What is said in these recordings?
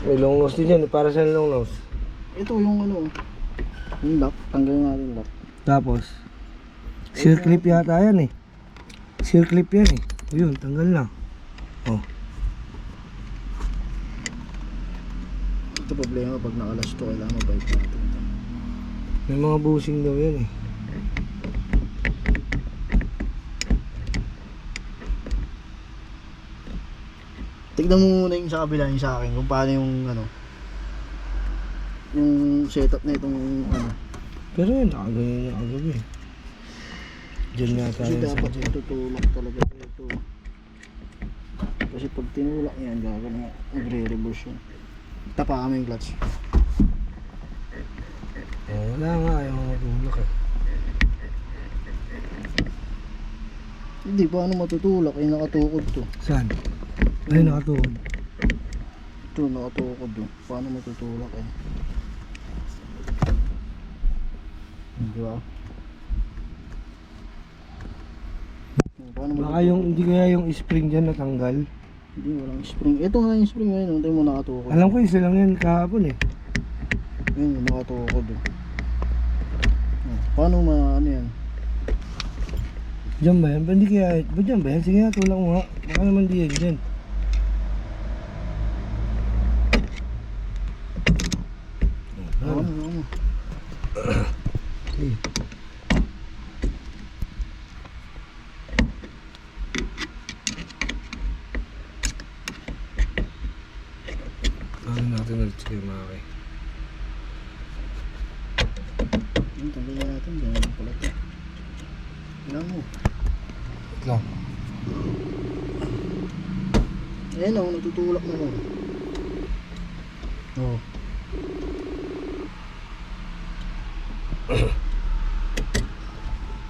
May long nose din yan. Para saan long nose? Ito yung ano. Yung lock. Tanggalin natin yung lock. Tapos, circlip yata yan eh. Circlip yan eh. Ayun, tanggal na. Oh. Ito problema pag nakalas to, kailangan mabait natin. May mga bushing daw yan eh. Tignan mo muna yung sa kabila, yung sa akin, kung paano yung ano, yung setup na itong ano. Pero yun, nakaganyan yung agabi. Diyan nga tayo Kasi sa dapat dyan. tutulak talaga ito. Kasi pag tinulak yan, gagawin nga, nagre-reverse yun. Tapa kami yung clutch. Oh, wala nga, ayaw mo matulak eh. Hindi, paano matutulak? Ay, nakatukod to. Saan? Ay, nakatuhod. Ito, nakatukod to. Paano matutulak eh? Di ba? Paano Baka yung, hindi kaya yung spring dyan natanggal. Hindi, walang spring. Ito nga yung spring ngayon, hindi mo nakatukod. Alam ko isa lang yan kahapon eh. Yun, nakatukod eh. Paano ano yan? Diyan ba yan? Ba hindi kaya? Ba dyan ba yan? Sige nga, tulak mo nga. Baka naman di yan dyan. Ano? Eh. Ano natin ulit sige mga kay. Tanggalin natin, ganyan pala ito. Tingnan mo. Wait lang. Ayan o, natutulak na mo. Oo.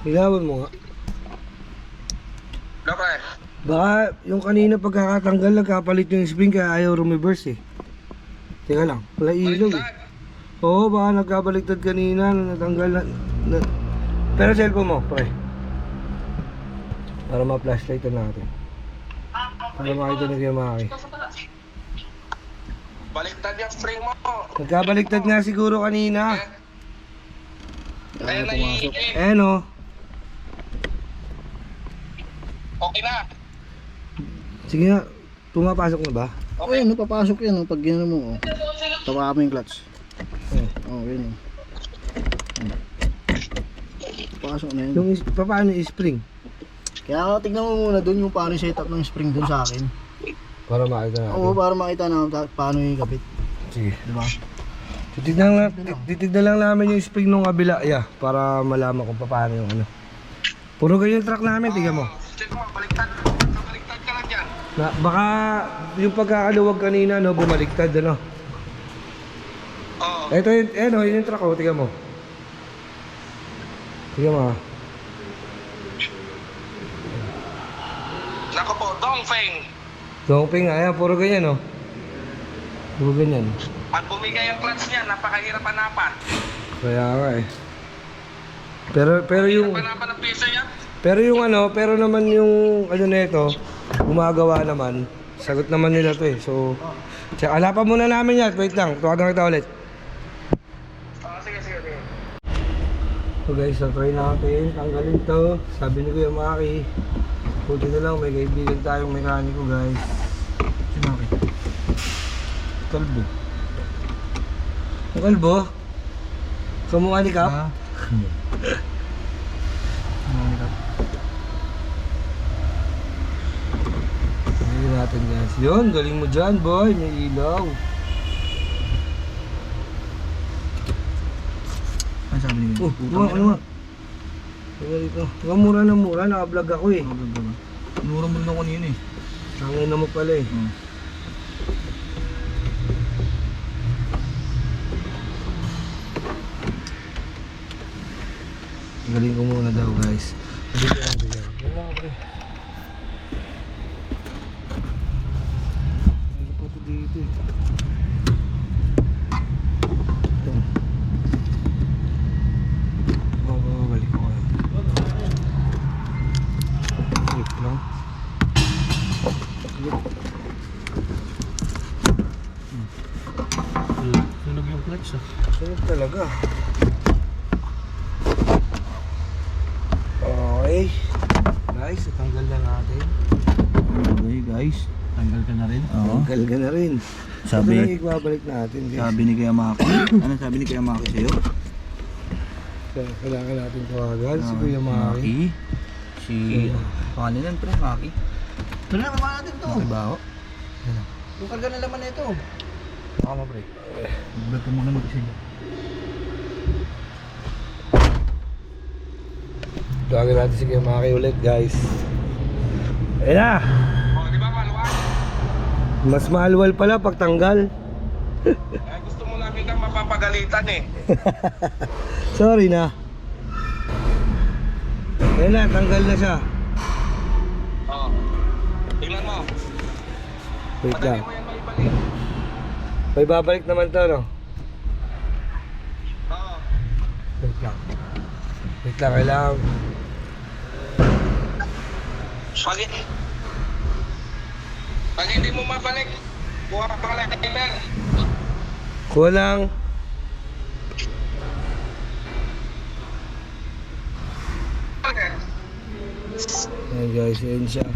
Hilawan mo nga. Kapre, Baka yung kanina pagkakatanggal nagkapalit yung spring kaya ayaw rumiverse eh. Teka lang, wala ilaw eh. Oo, baka nagkabaliktad kanina nung natanggal na. Pero cellphone mo, pre. Para ma-flashlight natin. Para makita na kayo Maki. baliktad yung spring mo. Nagkabaliktad nga siguro kanina. Kaya pumasok. Eh no. Okay na. Sige nga, pumapasok na ba? Okay, ano, papasok yan o, pag gano'n mo o. Tawa kami yung clutch. Eh. Oo, yun o. Papasok na yun. Yung paano yung spring? Kaya tignan mo muna doon yung paano yung setup ng spring doon sa akin. Para makita natin. Oo, para makita na paano yung kapit. Sige. Diba? Titignan lang namin yung spring nung kabila, yeah, para malaman kung paano yung ano. Puro ganyan yung truck namin, tingnan mo. Check mo, baliktad. Baliktad ka lang dyan. Na, baka yung pagkakaluwag kanina, no, bumaliktad, ano. Oo. Ito yun, yun yung truck, oh, tingnan mo. Tingnan mo, ah. Nako po, Dongfeng. Dongping, ayan, puro ganyan, oh. Puro ganyan. Pag bumigay ang clutch niya, napakahirap hanapan. Kaya nga, eh. Pero yung... Hanapan ng piso yan. Pero naman yung ano nito, gumagawa naman. Sagot naman nila 'to eh. So, alapan muna namin 'yan. Wait lang, tuwagan kita ulit. Sige. So guys, so try natin tanggalin 'to. Sabi ni Kuya Maki, buti na lang may kaibigan tayong mekaniko, guys. Si Maki. Kalbo. Ang kalbo? Kamukha ni Kap? Ngayon natin guys. Yun, galing mo dyan boy. May ilaw. Ano sabi niyo? Ano nga? Tingnan dito. Nga mura na mura. Naka-vlog ako eh. Nura mo na kanina eh. Tangin na mo pala eh. Galing ko muna daw guys. Dito lang ito yan. Yan lang pre. Meron pa ito dito eh. Ito. Balik ko kayo. Clip lang. Clip. clutch ah. Sunod talaga. Okay. Guys, natanggal na natin. Okay guys, tanggal ka na rin. Oo. Tanggal ka na rin. Sabi- Ito na ibabalik natin, guys. Sabi ni Kuya Maki. Ano sabi ni Kuya Maki sa'yo? Kailangan natin tawagan si Kuya Maki. Si... Pangalan yan pre, Maki. Ito na, mama natin to. Maki ba ako? Yung karga na laman na ito. Baka mo pre. Vlog ko muna mag-isa niya. Tawagan natin si Kuya Maki ulit, guys. Ayun na! Oh, di ba maluwag? Mas maluwal pala pag tanggal. Gusto mo lagi kang mapapagalitan eh. Sorry na. Ayun na, tanggal na siya. Oh. Tingnan mo. Wait Madali lang. mo yan maibalik. May babalik naman to, no? Oo. Wait lang. Wait lang, kailangan. Pag hindi mo mabalik, buha ka pala ng timer. Kuha lang. Ayan guys, ayan siya.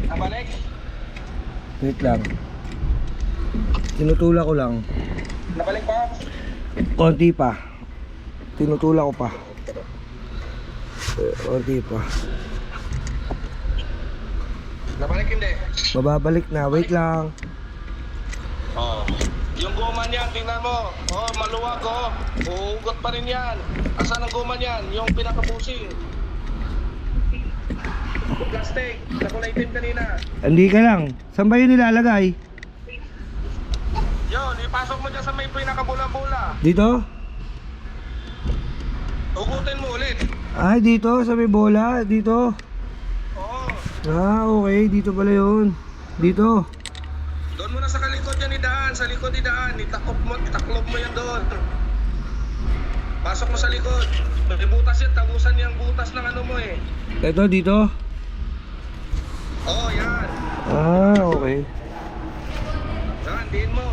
Nabalik? Wait lang. Tinutulak ko lang. Nabalik pa? Konti pa. Tinutulak ko pa. Konti pa. Nabalik hindi. Mababalik na. Wait lang. Oh. Yung goma niyan, tingnan mo. Oh, maluwag oh. Uugot pa rin yan. Asan ang goma niyan? Yung pinakabusing. Plastic. Nakulay itim kanina. Hindi ka lang. Saan ba yun nilalagay? Yun, ipasok mo dyan sa may pinakabula-bula. Dito? Ugutin mo ulit. Ay, dito. Sa may bola. Dito. Oo. Ah, okay. Dito pala yun. Dito. Doon mo na sa kalikod yan idaan. Sa likod idaan. Itaklob mo yan doon. Pasok mo sa likod. May butas yan. Tagusan yung butas ng ano mo eh. Ito, dito. Oo, yan. Ah, okay. Yan, diin mo.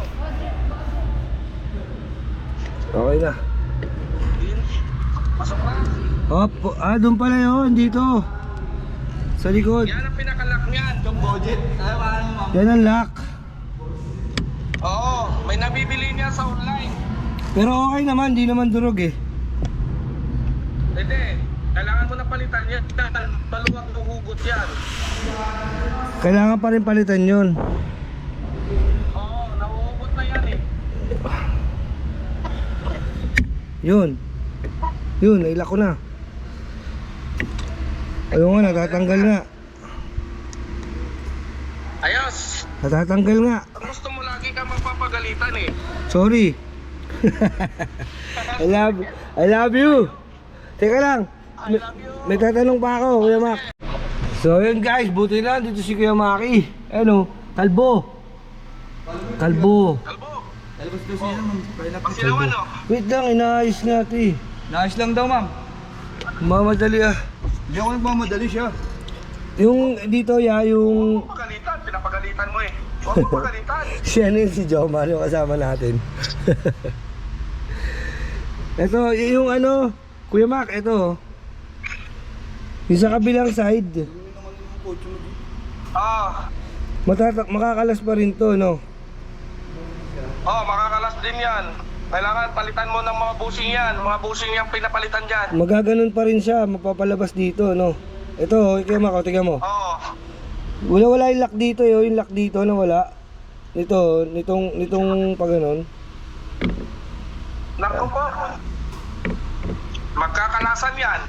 Okay na. Diin. Pasok na. Doon pala yun. Dito. Sa likod. Yan ang pinakalock niyan. Yung budget. Yan ang lock. Oo, may nabibili niya sa online. Pero okay naman. Di naman durog eh. Hindi. Kailangan mo na palitan yan. Maluwag na hugot yan. Kailangan pa rin palitan yun. Oo, nahuhugot na yan eh. Yun. Yun, nailak ko na. Ayun nga, natatanggal nga. Ayos. Natatanggal nga. Gusto mo lagi ka magpapagalitan eh. Sorry. I love you. Teka lang. I love you. May tatanong pa ako, Kuya Mac. So yun guys, buti lang dito si Kuya Maki. Ano, kalbo. Kalbo. Kalbo. Talabas daw siya naman. Pasilawan no? Wait lang, inaayos nga ito eh. Naayos lang daw ma'am. Mamadali ah. Hindi ako nagmamadali siya. Yung dito ya, yung Pagalitan, pinapagalitan mo eh. Huwag mo pagalitan. si ano yun, si Joma, yung kasama natin. Ito, yung ano, Kuya Mac, ito. Yung sa kabilang side. Ah, Makakalas pa rin to, no? oh, makakalas din yan. Kailangan palitan mo ng mga busing yan. Mga busing yung pinapalitan dyan. Magaganon pa rin siya, mapapalabas dito, no? Ito, Kuya Mac, tingnan mo. Oo. Wala yung lock dito, yung lock dito na wala. Nitong pag ganon. Naku po. Magkakalasan yan.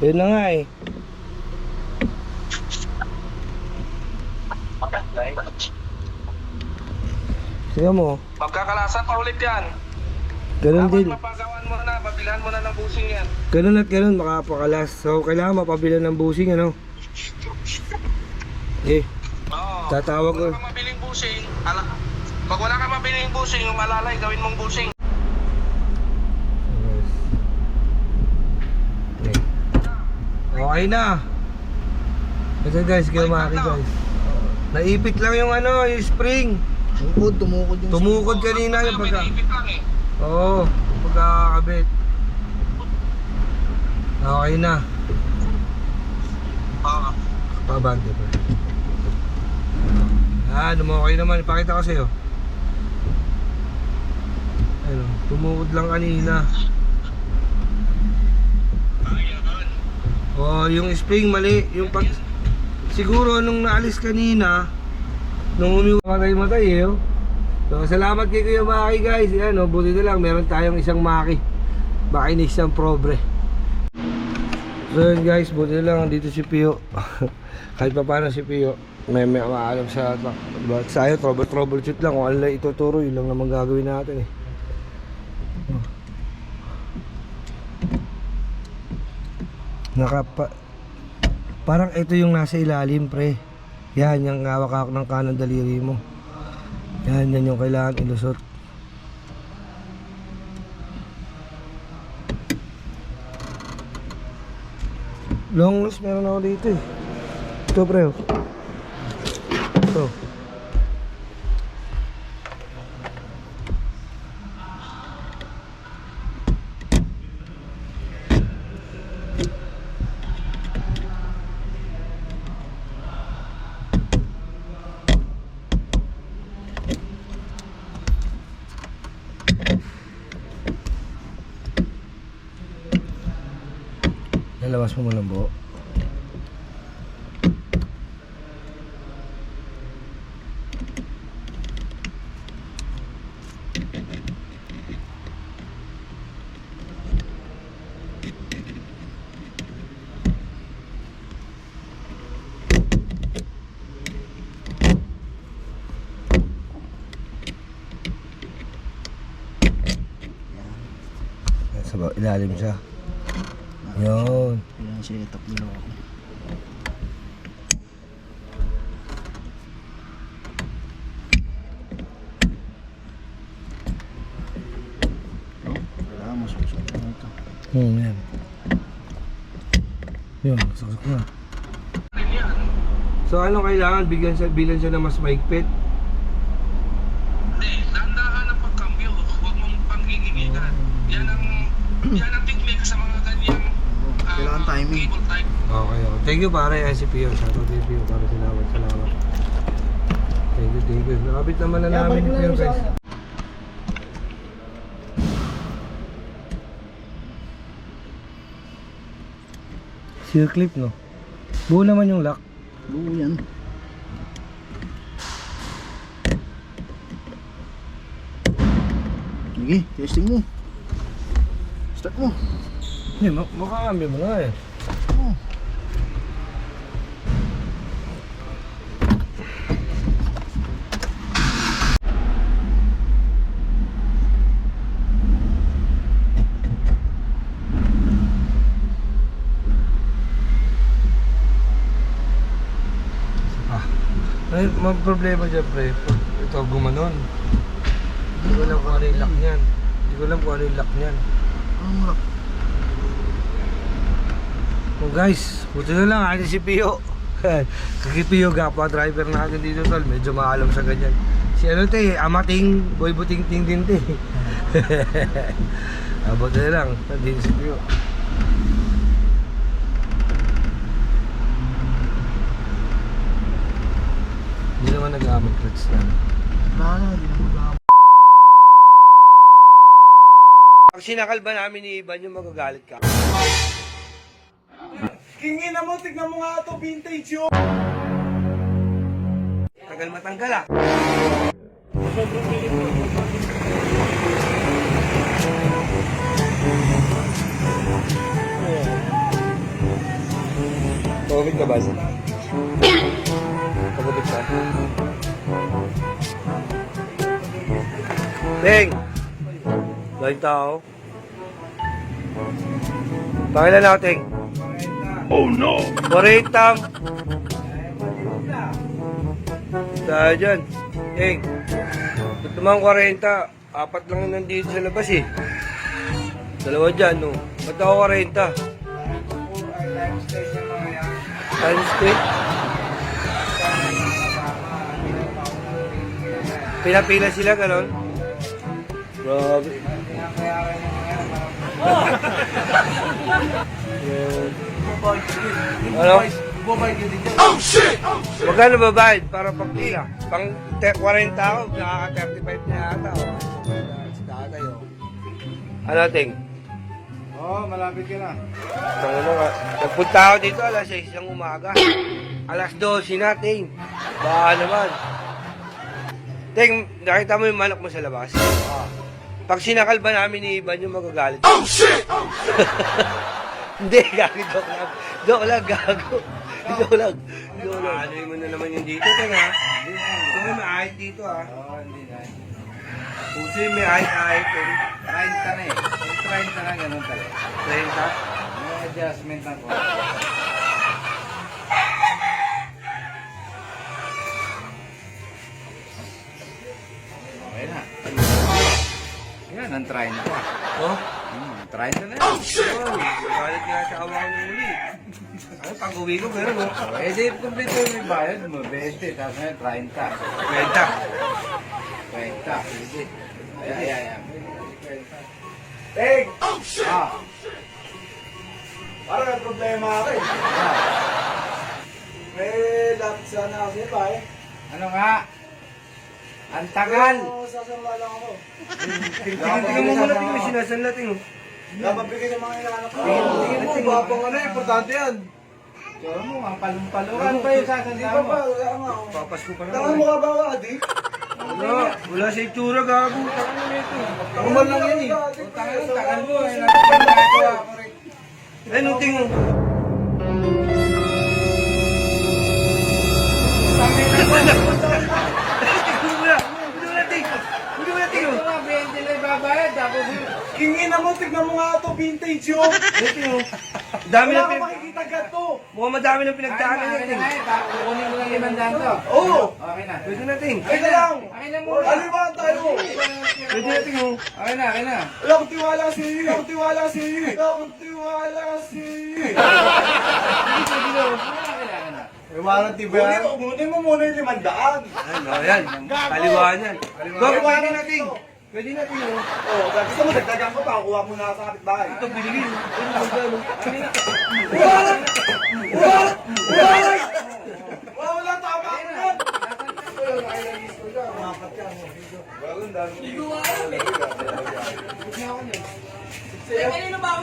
Yun na nga eh. Tingnan mo, Magkakalasan pa ulit yan. ganon Dapat din. mapagawan mo na, mabilhan mo na ng busing yan. Ganon at ganon, makapakalas. So, kailangan mapabilan ng busing, ano? Eh, Oo. tatawag ko. Pag wala kang mabiling busing, pag wala kang mabiling busing, yung malalay, gawin mong busing. Okay. Okay na. Kasi guys, kayo Maki guys. Naipit lang yung ano, yung spring. Tumukod yung... Tumukod kanina yung pagka... May naipit lang eh. Oo, pagkakabit. Okay na. Pabante pa. Okay naman. Ipakita ko sa'yo. Ayun, tumukod lang kanina. Oh, yung spring mali. Yung pag... Siguro nung naalis kanina, nung umiwatay-matay eh. Oh. So, salamat kay Kuya Maki guys. Yan, oh, buti na lang. Meron tayong isang Maki. Makinis siyang Probre. So yun guys, buti na lang dito si Pio. Kahit pa paano si Pio, may maalam sa sayo, troubleshoot lang. Kung ano lang ituturo, yun lang naman gagawin natin eh. Parang ito yung nasa ilalim pre. Yan, yung hawak ng kanang daliri mo. Yan yung kailangan ilusot. Long loss meron ako dito eh. Ito pre. Ito. Lalawas mo muna ang buo. Sa ilalim siya. Yun. Kailangan siya itak nila ako. Kailangan masusok na ito. Yan. Yun, saksak na. So ano kailangan? Bilan siya na mas maigpit? Hindi, dahan-dahan ang pagkambyo. Huwag mong panggigigitan. Yan ang technique sa mga ganyang Kailangan timing. cable type. Okay. Thank you pare, SCPO. Shoutout kay Pio. Para salamat. Thank you. Nakabit naman na namin ni Pio guys. Seal clip no? Buo naman yung lock. Buo yan. Sige, testing mo. Start mo. Hindi, makakambyo mo na eh. Oh. Ay, problema dyan pre. Ito gumanon. Hindi ko alam kung ano yung lock niyan. Ang lock. Oh guys, buti na lang si Pio. Kaki Pio, gapa driver natin dito tol. Medyo maalam sa ganyan. Si ano te, amating boy buting-ting din te. Buti na lang, nandito si Pio. Hindi naman nag-aamag clutch na. Wala na, hindi na mag-aamag. Pag sinakal ba namin ni Ivan yung magagalit ka? Kingin na mo, tignan mo nga ito, vintage yun! Tagal matanggal ah. Pagkabit ka ba? Pagkabit ka? Deng! Galing tao. Pakilan natin. Oh no! 40. Dahil dyan. Deng. Ito naman 40. Apat lang nandito sa labas eh. Dalawa dyan no. Ba't ako 40? Times State yung mga yan. Times State. Pila-pila sila, gano'n? Grabe. Ano? Oh shit! Magkano ba bayad para pag pila? Pang 40 ako, nakaka-35 na yata. Oh. Si tatay, oh. Ano, Ting? Oo, malapit ka na. Ano nga? Nagpunta ako dito alas 6 ng umaga. Alas 12 na, Ting. Baka naman. Ting, nakita mo yung manok mo sa labas? Pag sinakal ba namin ni Ivan yung magagalit? Oh shit! Hindi, gago. Joke lang, gago. Joke lang. Ano mo na naman yung dito, Ting, ha? Ito may maahit dito, ha? Oo, hindi na. Puso yung may ahit-ahit, Ting. 30 na eh. Yung 30 na, ganun talaga. 30. May adjustment ako. Okay na. Yan, ang 30. Oh? 30 na yan. Oh shit! Galit nga sa awa ko ng uli. Ano, pag-uwi ko, pero no? Eh, di, kumplito yung bayad mo. 20, tapos ngayon 30. 30. 30. Sige. Ayan. Teng! Oh shit! Ah, Parang may problema ako eh. ah. May lapit sana kasi pa eh. Ano nga? Ang tagal. Pero sasamba lang ako. Tingnan mo muna, tingnan, sinasanla, tingnan. Napabigay yung mga inaanak ko. Tingin mo, Babang ano, importante yan. Tsura mo, ang palong-palungan pa yung Di sasanda ba mo. ba? Wala nga ako. Papasko pa Tanga naman. mo ka ba ka, Adi? Wala sa itsura, gago. Taka na ito. Normal lang yan eh. Tagal mo eh. Nagpapagawa ako rin. Ay, nung tingnan. Tingnan mo na. Hindi mo na, tingnan. Hindi mo na, tingnan. Ito nga, 20 lang ibabayad. Tapos Kingin mo, tignan mo nga ito, vintage yun. Tingnan. Dami Wala na akong makikita gato. Mukhang madami ng pinagdaanan niya, ting. kukunin mo lang 500 to. Oo. Okay na. Pwede na, ting. Ay na lang. Akin na muna. Alimaan tayo. Pwede na, ting. Okay na, okay na. Wala akong tiwala sa iyo. Wala akong tiwala sa iyo. Wala akong tiwala sa iyo. Kailangan na. May warranty ba yan? Kunin mo muna yung 500. Ano, yan. Kaliwaan yan. Go, pwede na, ting. Pwede na, ting. Oo, gusto mo dagdagan ko pa. Kuha mo na sa kapitbahay. Ito, binigay. Wala tama ako yan.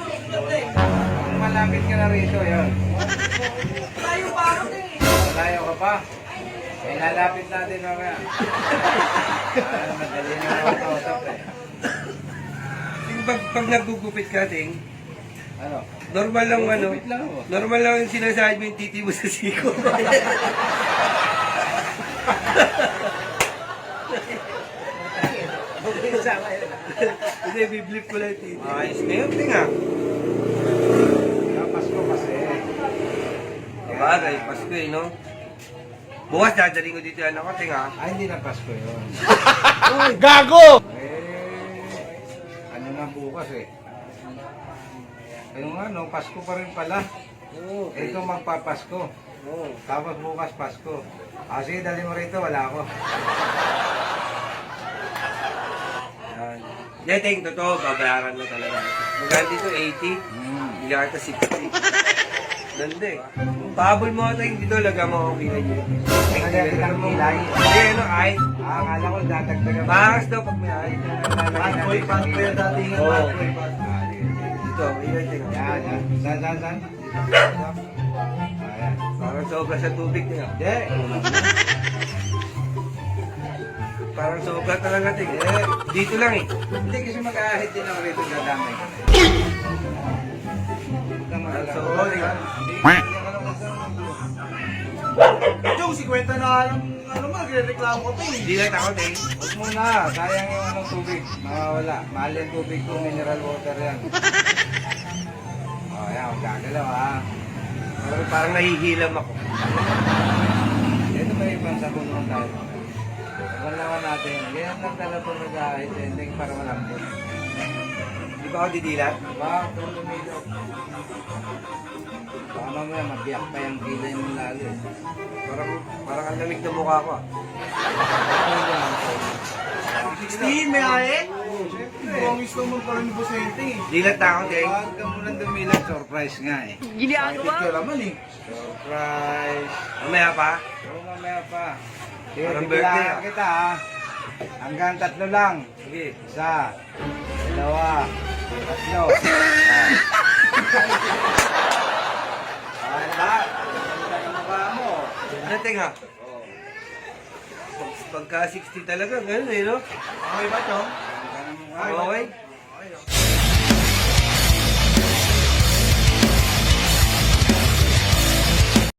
Kung malapit ka na rito, yun. Malayo ka pa. Eh, lalapit natin mamaya. Madali na ako eh. Ting, pag nagugupit ka, ting, Ano? normal lang ano. Gupit lang ako. Normal lang yung sinasabi mo yung titi mo sa siko. Hindi, biblip ko lang yung titi. Ayos na yun, ting, ha? Pasko kasi. Bagay, Pasko eh, no? Bukas dadaling ko dito yung anak ko, ting, ha? Ay, hindi na Pasko yun. Gago! Ano na bukas eh. Kaya nga, no, Pasko pa rin pala. Ito magpapasko. Tapos bukas Pasko. Ah, sige, dali mo rito, wala ako. Yan. Yeah, ting, totoo, babayaran mo talaga. Magkano dito, 80? Bigyan kita 60. Ganda eh. Pahabol mo ito, dito, lagyan mo ang kilay niyo. Lagyan kita ng kilay? Hindi, ano, ay. Ah, akala ko dadagdagan. Maangas daw pag may ay. Bad boy yung datingan. Bad boy, bad boy. Dito, ilay ting. Yan, yan. Saan? Ayan. Parang sobra sa tubig niya. Hindi. Parang sobra talaga ting. Dito lang eh. Hindi kasi mag-ahit din ako rito dadamay. Parang sobra ting. Yung 50 na lang, ano mo, nagre-reklamo ko to eh. Hindi lang ako ting. Huwag muna, sayang yung anong tubig. Mawawala. Mahal yung tubig ko, mineral water yan. Oh, yan, huwag gagalaw ha. Parang nahihilam ako. Ito may pansabunong tayo. Pagkalawan natin, ganyan lang talaga po mag-ahit, ending para malambot. Di ba ako didilat? Baka kung lumilok. Baka mamaya mabiyak pa yung kilay mo lalo eh. Parang ang lamig na mukha ko ah. 16, may ahe? Ang gusto mo pa rin Bosente eh. Dilat ako, Deng. Huwag ka muna dumilat. Surprise nga eh. Ginagawa? Ito naman eh. Surprise. Mamaya pa. Oo, mamaya pa. Sige, Parang birthday, bibilangan kita ha. Hanggang 3 lang. Sige. 1, 2, 3. Ba? Ganda ng mukha mo. Ano, teka? Pagka 60 talaga, ganun eh, no? Okay ba, Chong? Ganda ng mukha mo. Okay?